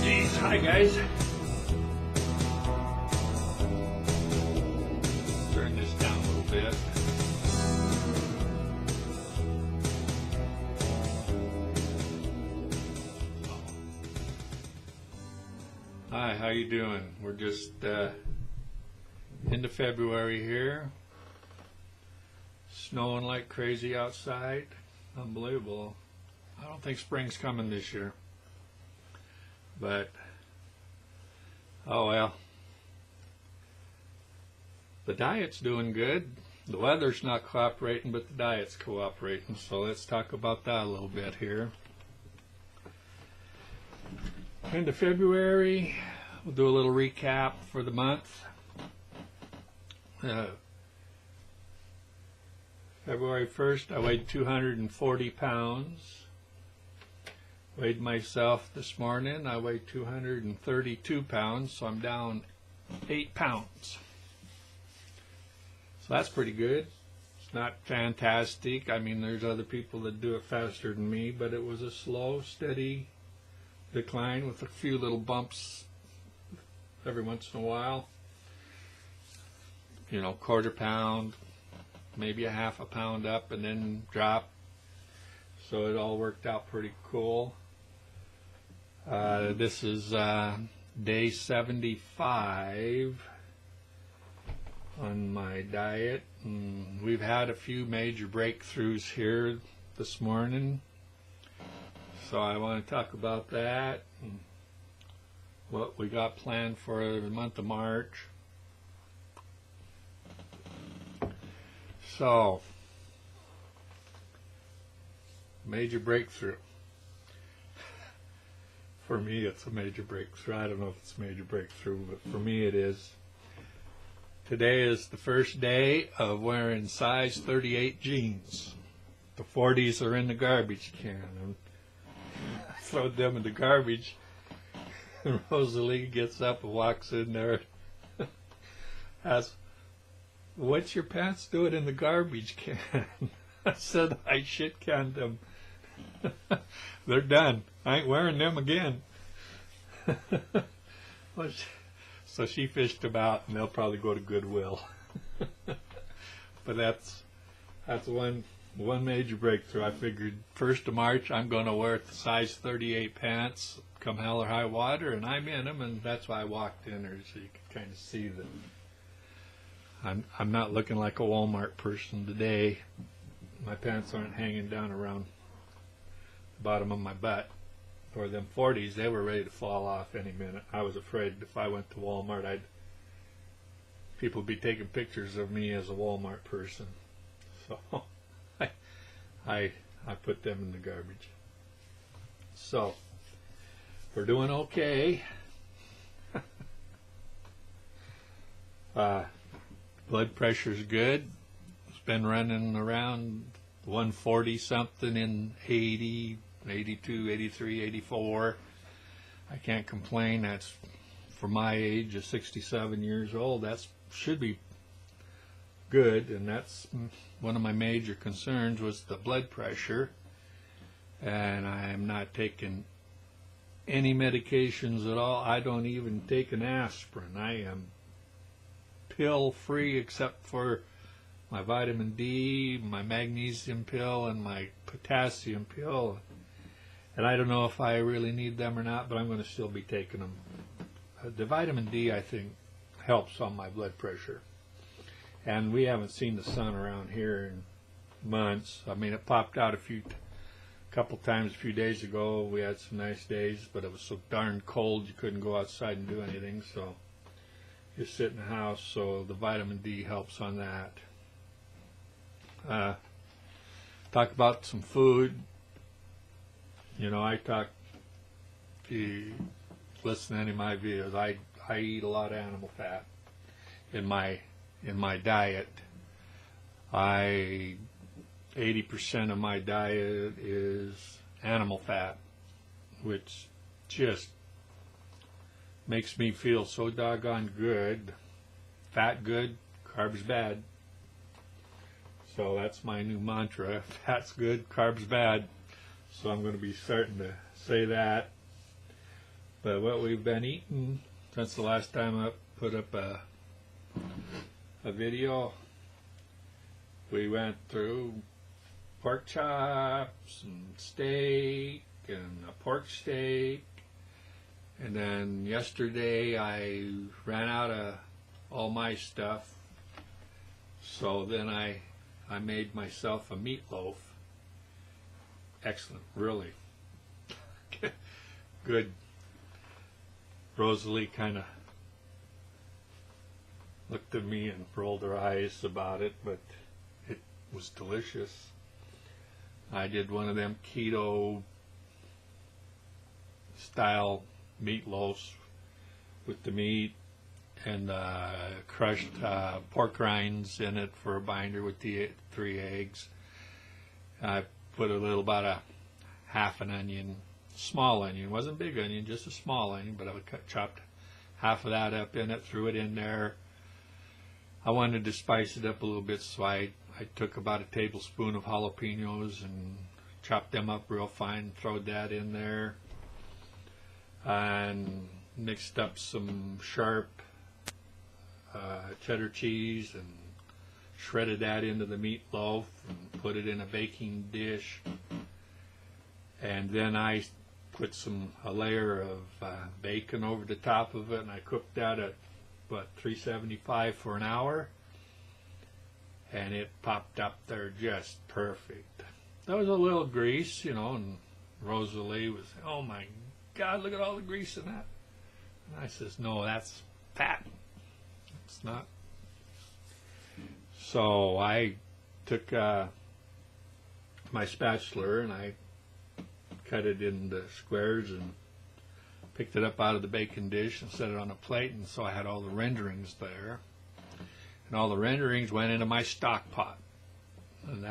Geez, hi guys. Turn this down a little bit. Hi, how you doing? We're just into February here. Snowing like crazy outside. Unbelievable. I don't think spring's coming this year. But, oh well. The diet's doing good. The weather's not cooperating, but the diet's cooperating. So let's talk about that a little bit here. Into February, we'll do a little recap for the month. February 1st, I weighed 240 pounds. Weighed myself this morning. I weighed 232 pounds, so I'm down 8 pounds. So that's pretty good. It's not fantastic. I mean, there's other people that do it faster than me, but it was a slow, steady decline with a few little bumps every once in a while. You know, quarter pound, maybe a half a pound up, and then drop. So it all worked out pretty cool. This is day 75 on my diet. And we've had a few major breakthroughs here this morning. So I want to talk about that and what we got planned for the month of March. So, major breakthrough. For me, it's a major breakthrough. I don't know if it's a major breakthrough, but for me it is. Today is the first day of wearing size 38 jeans. The 40s are in the garbage can. I throw them in the garbage, and Rosalie gets up and walks in there and asks, "What's your pants doing in the garbage can?" I said, "I shit canned them. They're done. I ain't wearing them again." So she fished them out, and they'll probably go to Goodwill. But that's one major breakthrough. I figured 1st of March I'm going to wear the size 38 pants, come hell or high water, and I'm in them, and that's why I walked in there, so you could kind of see that I'm not looking like a Walmart person today. My pants aren't hanging down around the bottom of my butt. For them 40s, they were ready to fall off any minute. I was afraid if I went to Walmart, people would be taking pictures of me as a Walmart person. So I put them in the garbage. So we're doing okay. Blood pressure's good. It's been running around 140 something in 80, 82, 83, 84. I can't complain. That's for my age of 67 years old. That should be good, and that's one of my major concerns was the blood pressure. And I am not taking any medications at all. I don't even take an aspirin. I am pill free except for my vitamin D, my magnesium pill, and my potassium pill. And I don't know if I really need them or not, but I'm going to still be taking them. The vitamin D, I think, helps on my blood pressure. And we haven't seen the sun around here in months. I mean, it popped out a couple times a few days ago. We had some nice days, but it was so darn cold you couldn't go outside and do anything. So just sit in the house. So the vitamin D helps on that. Talk about some food. You know, if you listen to any of my videos, I eat a lot of animal fat in my diet. 80% of my diet is animal fat, which just makes me feel so doggone good. Fat good, carbs bad. So that's my new mantra. Fat's good, carbs bad. So I'm going to be starting to say that. But what we've been eating since the last time I put up a video, we went through pork chops and steak and a pork steak, and then yesterday I ran out of all my stuff, so then I made myself a meatloaf. Excellent, really good. Rosalie kind of looked at me and rolled her eyes about it, but it was delicious. I did one of them keto style meatloafs with the meat and crushed pork rinds in it for a binder with the 3 eggs. I put a little, about a half an onion, small onion, wasn't big onion, just a small onion, but I chopped half of that up in it, threw it in there. I wanted to spice it up a little bit, so I took about a tablespoon of jalapenos and chopped them up real fine, throwed that in there, and mixed up some sharp cheddar cheese and shredded that into the meatloaf and put it in a baking dish. And then I put a layer of bacon over the top of it, and I cooked that at 375 for an hour, and it popped up there just perfect. There was a little grease, you know, and Rosalie was, oh my God, look at all the grease in that. And I says, no, that's fat. It's not. So I took my spatula and I cut it into squares and picked it up out of the bacon dish and set it on a plate, and so I had all the renderings there. And all the renderings went into my stock pot. And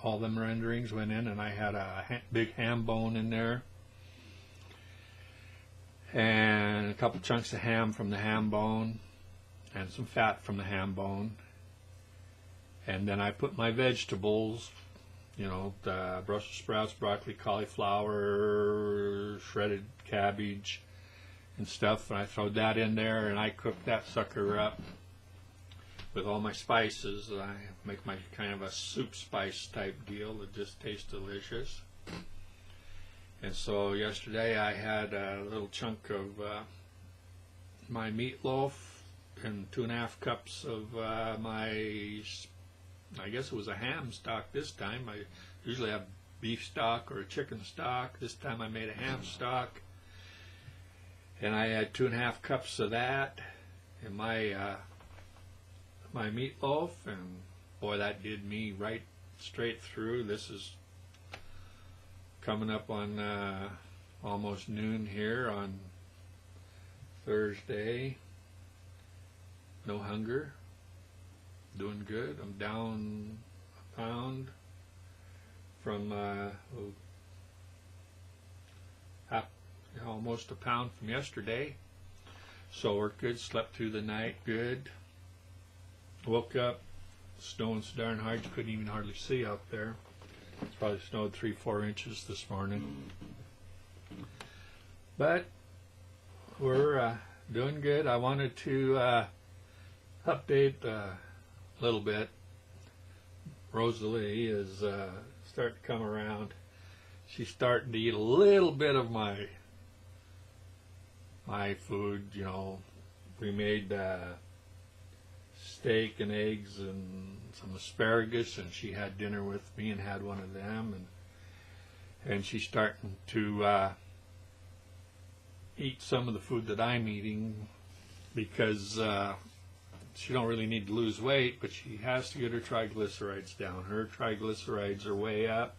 all them renderings went in, and I had a big ham bone in there. And a couple chunks of ham from the ham bone, and some fat from the ham bone. And then I put my vegetables, you know, the Brussels sprouts, broccoli, cauliflower, shredded cabbage and stuff, and I throwed that in there, and I cooked that sucker up with all my spices. I make my kind of a soup spice type deal that just tastes delicious. And so yesterday I had a little chunk of my meatloaf and 2.5 cups of I guess it was a ham stock this time. I usually have beef stock or a chicken stock. This time I made a ham stock. And I had 2.5 cups of that in my my meatloaf, and boy, that did me right straight through. This is coming up on almost noon here on Thursday. No hunger. Doing good. I'm down a pound from almost a pound from yesterday. So we're good. Slept through the night good. Woke up, snowing so darn hard you couldn't even hardly see out there. It's probably snowed 3-4 inches this morning. But we're doing good. I wanted to update a little bit. Rosalie is starting to come around. She's starting to eat a little bit of my food. You know, we made steak and eggs and some asparagus, and she had dinner with me and had one of them, and she's starting to eat some of the food that I'm eating, because she don't really need to lose weight, but she has to get her triglycerides down. Her triglycerides are way up,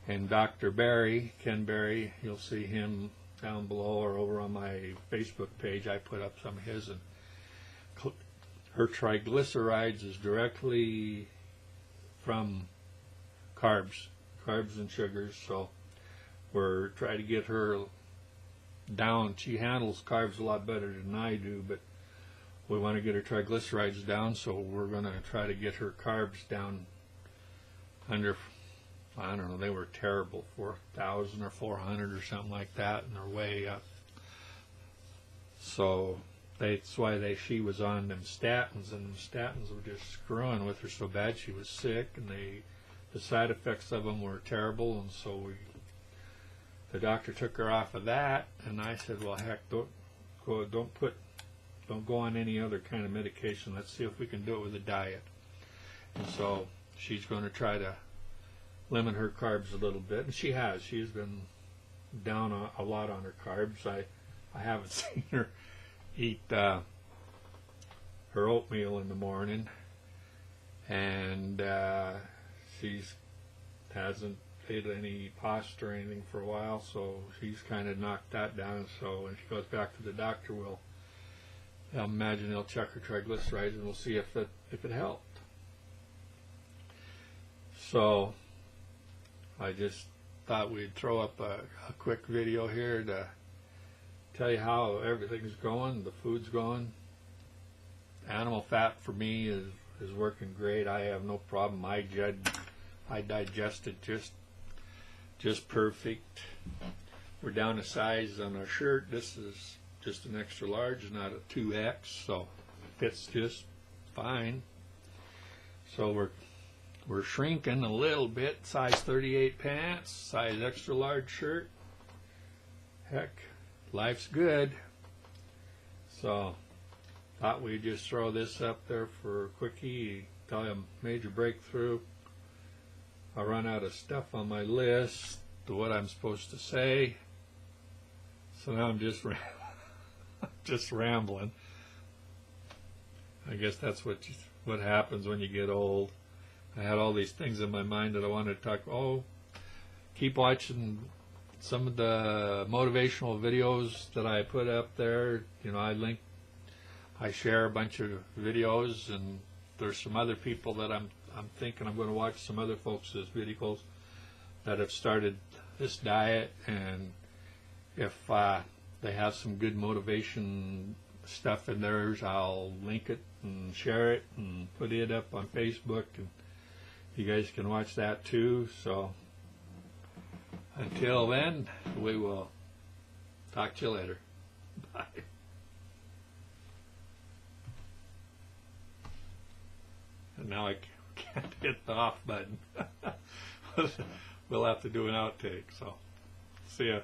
and Dr. Barry, Ken Barry, you'll see him down below or over on my Facebook page. I put up some of his, and her triglycerides is directly from carbs and sugars, so we're trying to get her down. She handles carbs a lot better than I do, but we want to get her triglycerides down, so we're going to try to get her carbs down under I don't know, they were terrible, 4,000 or 400 or something like that, and they're way up. So that's why she was on them statins, and them statins were just screwing with her so bad she was sick, and the side effects of them were terrible, and so the doctor took her off of that, and I said, well, heck, don't go on any other kind of medication. Let's see if we can do it with a diet. And so she's going to try to limit her carbs a little bit, and she has. She's been down a lot on her carbs. I haven't seen her eat her oatmeal in the morning, and she hasn't ate any pasta or anything for a while, so she's kind of knocked that down. So when she goes back to the doctor, I'll imagine they'll check her triglycerides, and we'll see if it helped. So I just thought we'd throw up a quick video here to tell you how everything's going, the food's going. Animal fat for me is working great. I have no problem. I digest it just perfect. We're down a size on our shirt. This is just an extra large, not a 2X, so it fits just fine. So we're shrinking a little bit. Size 38 pants, size extra large shirt. Heck, life's good. So thought we'd just throw this up there for a quickie, tell you a major breakthrough. I run out of stuff on my list to what I'm supposed to say, so now I'm just rambling. I guess that's what happens when you get old. I had all these things in my mind that I wanted to talk. Keep watching some of the motivational videos that I put up there. You know, I share a bunch of videos, and there's some other people that I'm thinking I'm going to watch some other folks' videos that have started this diet, and if they have some good motivation stuff in theirs, I'll link it and share it and put it up on Facebook, and you guys can watch that too. So until then, we will talk to you later. Bye. And now I can't hit the off button. We'll have to do an outtake, so see ya.